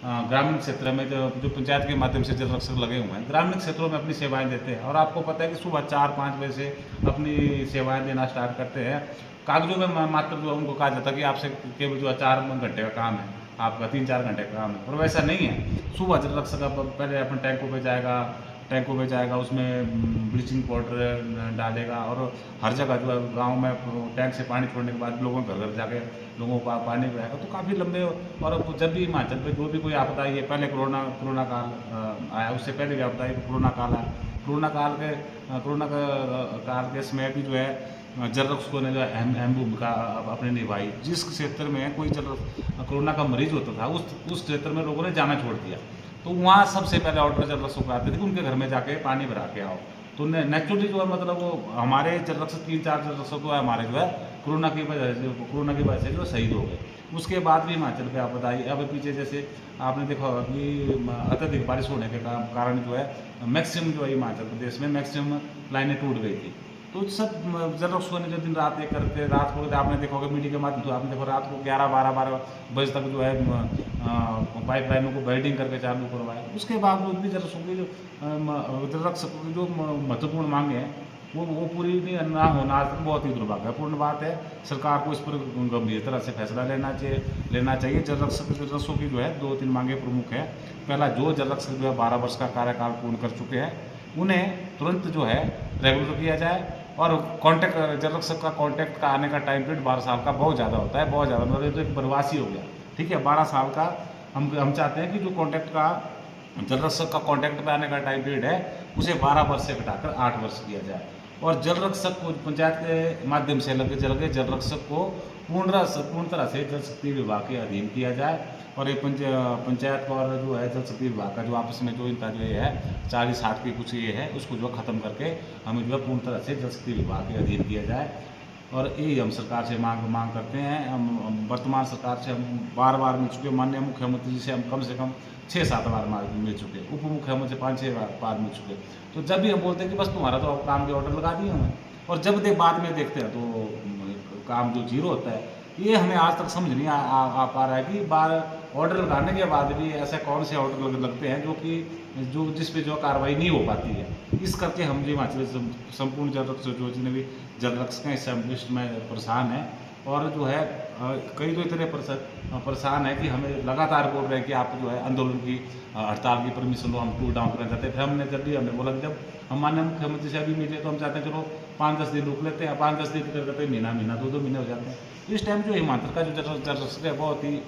ग्रामीण क्षेत्र में जो पंचायत के माध्यम से जल रक्षक लगे हुए हैं, ग्रामीण क्षेत्रों में अपनी सेवाएं देते हैं। और आपको पता है कि सुबह 4-5 बजे से अपनी सेवाएं देना स्टार्ट करते हैं। कागजों में मात्र जो उनको कहा जाता है कि आपसे केवल जो है 4 घंटे का काम है, आपका 3-4 घंटे का काम है, और वैसा नहीं है। सुबह जल रक्षक पहले अपन टैंकों पे जाएगा, उसमें ब्लीचिंग पाउडर डालेगा, और हर जगह जो है गाँव में टैंक से पानी छोड़ने के बाद लोगों के घर घर जाके लोगों को पानी पिलाएगा। तो काफ़ी लंबे, और जब भी हिमाचल पे जो भी कोई आपदा आई है, पहले कोरोना काल आया, उससे पहले भी आपदा आई, कोरोना काल आया। कोरोना काल के समय भी जो है जल रक्षकों ने जो है अहम भूमिका अपनी निभाई। जिस क्षेत्र में कोई कोरोना का मरीज होता था, उस क्षेत्र में लोगों ने जाना छोड़ दिया। तो वहाँ सबसे पहले ऑर्डर जल रक्षक आते थे कि उनके घर में जाके पानी भरा के आओ। तो नेचुरली जो है मतलब वो हमारे जल रक्षक 3-4 जल रक्षक जो है हमारे जो है कोरोना की वजह से जो शहीद हो गए। उसके बाद भी हिमाचल पे आपदा आई। अब पीछे जैसे आपने देखा होगा कि अत्यधिक बारिश होने के कारण जो है मैक्सिमम जो है हिमाचल प्रदेश में मैक्सिमम लाइनें टूट गई थी। तो सब जल रक्षकों ने जो दिन रात एक करके रात को आपने देखा होगा मीडिया के माध्यम से, आपने देखा रात को 11-12 बजे तक जो है पाइप लाइनों को वेल्डिंग करके चालू करवाया। उसके बावजूद भी जल रक्षकों की जो महत्वपूर्ण मांगे हैं वो पूरी ना होना बहुत ही दुर्भाग्यपूर्ण बात है। सरकार को इस पर गंभीर तरह से फैसला लेना चाहिए। जल रक्षकों की जो है 2-3 मांगे प्रमुख है। पहला, जो जल रक्षक जो है 12 वर्ष का कार्यकाल पूर्ण कर चुके हैं, उन्हें तुरंत जो है रेगुलर किया जाए। और जल रक्षक का कॉन्ट्रैक्ट का आने का टाइम पीरियड 12 साल का बहुत ज़्यादा होता है, बहुत ज़्यादा, मतलब तो एक बनवासी हो गया। ठीक है, 12 साल का हम चाहते हैं कि जो जल रक्षक का कॉन्ट्रैक्ट पे आने का टाइम पीरियड है, उसे 12 वर्ष से घटाकर 8 वर्ष किया जाए। और जल रक्षक को पंचायत के माध्यम से लगे जल रक्षक को पूर्ण तरह से जल शक्ति विभाग के अधीन किया जाए। और ये पंचायत और जो है जल शक्ति विभाग का जो आपस में जो इनका जो ये है 40-60 की कुछ ये है, उसको जो ख़त्म करके हमें जो है पूर्ण तरह से जल शक्ति विभाग के अधीन किया जाए। और यही हम सरकार से मांग करते हैं। हम वर्तमान सरकार से हम बार मिल चुके, माननीय मुख्यमंत्री जी से हम कम से कम 6-7 बार मिल चुके, उप मुख्यमंत्री से 5-6 बार मिल चुके। तो जब भी हम बोलते हैं कि बस तुम्हारा तो काम के ऑर्डर लगा दिए हमें, और जब बाद में देखते हैं तो काम जो जीरो होता है। ये हमें आज तक समझ नहीं आ पा रहा है कि ऑर्डर लगाने के बाद भी ऐसे कौन से ऑर्डर लगते हैं जो जिस पे जो कार्रवाई नहीं हो पाती है। इस करके हम जो हिमाचल संपूर्ण जल रक्षक जो जितने भी जल रक्षक हैं इस लिस्ट में परेशान है। और जो है कई तो इतने परेशान है कि हमें लगातार बोल रहे हैं कि आप जो है आंदोलन की हड़ताल की परमिशन लो, हम टूल डाउन करना चाहते हैं। फिर हमने बोला कि जब हम माननीय मुख्यमंत्री से अभी मिले तो हम चाहते हैं चलो 5-10 दिन रुक लेते हैं। 5-10 दिन करते महीना 2-2 महीने हो जाते हैं। इस टाइम जो हिमाचल का जो जल रक्षक है बहुत ही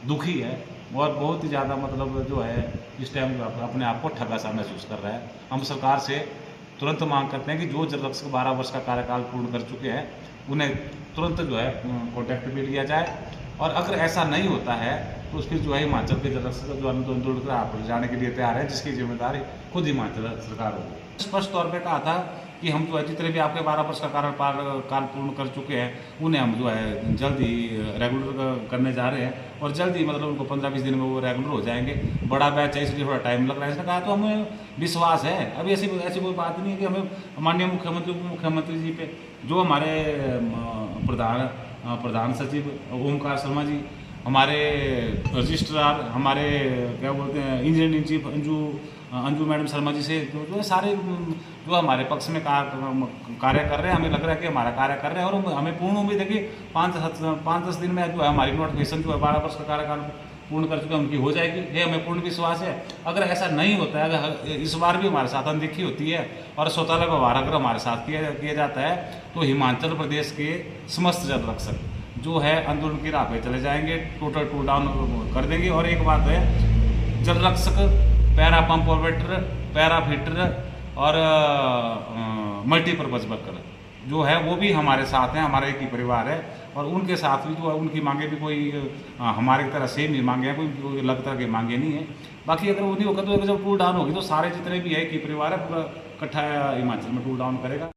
दुखी है, और बहुत ही ज़्यादा मतलब जो है इस टाइम अपने आप को ठगा सा महसूस कर रहा है। हम सरकार से तुरंत मांग करते हैं कि जो जल रक्षक 12 वर्ष का कार्यकाल पूर्ण कर चुके हैं, उन्हें तुरंत जो है कॉन्टैक्ट भी लिया जाए। और अगर ऐसा नहीं होता है तो उसकी जो है हिमाचल के जल रक्षक जो आंदोलन कर आप जाने के लिए तैयार है, जिसकी जिम्मेदारी खुद हिमाचल सरकार होगी। स्पष्ट तौर पे कहा था कि हम जो है जितने भी आपके 12 वर्ष का काल पूर्ण कर चुके हैं, उन्हें हम जो है जल्द ही रेगुलर करने जा रहे हैं। और जल्द ही मतलब उनको 15-20 दिन में वो रेगुलर हो जाएंगे। बड़ा बैच है इसलिए थोड़ा टाइम लग रहा है, इसने कहा। तो हमें विश्वास है, अभी ऐसी कोई बात नहीं है कि हमें माननीय मुख्यमंत्री उप मुख्यमंत्री जी पे, जो हमारे प्रधान सचिव ओमकार शर्मा जी, हमारे रजिस्ट्रार, हमारे क्या बोलते हैं engineer in chief Anju madam Sharma ji से जो है सारे जो हमारे पक्ष में कार्य कर रहे हैं। हमें लग रहा है कि हमारा कार्य कर रहे हैं, और हमें पूर्ण उम्मीद है कि 5-10 दिन में जो है हमारी नोटिफिकेशन जो है 12 वर्ष का कार्यकाल पूर्ण कर चुके हैं उनकी हो जाएगी। ये हमें पूर्ण विश्वास है। अगर ऐसा नहीं होता है, अगर इस बार भी हमारे साथ अनदेखी होती है और स्वतंत्र व्यवहार अगर हमारे साथ किया जाता है, तो हिमाचल प्रदेश के समस्त जल रक्षक जो है आंदोलन की राह पे चले जाएंगे, टोटल टूल डाउन कर देंगे। और एक बात है, जल रक्षक, para pump operator, para fitter और मल्टीपर्पज़ वर्कर जो है वो भी हमारे साथ हैं, हमारे एक ही परिवार है। और उनके साथ भी जो है उनकी मांगे भी कोई हमारी तरह सेम ही मांगे हैं, कोई अलग तरह की मांगे नहीं है। बाकी अगर वो नहीं होगा तो जब टूल डाउन होगी तो सारे जितने भी है एक ही परिवार है पूरा इकट्ठा हिमाचल में टूल डाउन करेगा।